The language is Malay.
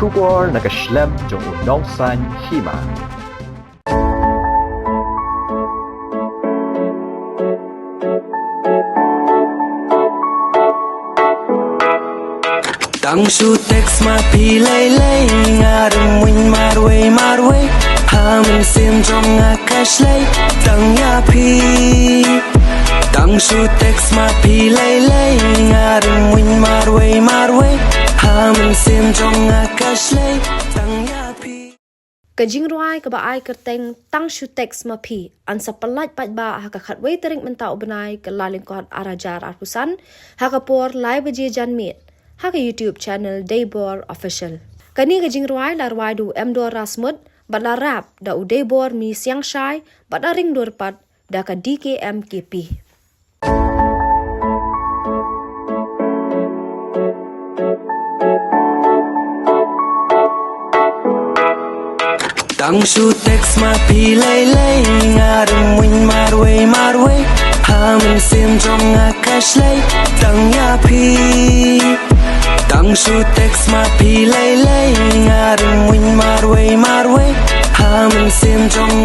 Shubor nakaslem jong unongsan Hima. Tang su text ma Pyllait ngarem win marway hamen sim trong akashlay tang ya pi Tang su text ma Pyllait ngarem win marway hamen sim trong akashlay tang ya pi Ka Jingrwai ka baay kerteng tang su text ma pi ansa pelat pat ba haka khatway Tarik Mynta Bnai ka laling ko arajar arpusan haka por live je janmit haka YouTube channel Deibor official. Kani ka Jingrwai larwai du M2 rasmut bat la rap da u Deibor mi siang shai bat la ring dorpat da ka DKM KP. Tang su text ma Pyllait ngarem win marway hamen sim trong akashlay tang ya pi Tang su text ma Pyllait ngarem win marway hamen sim trong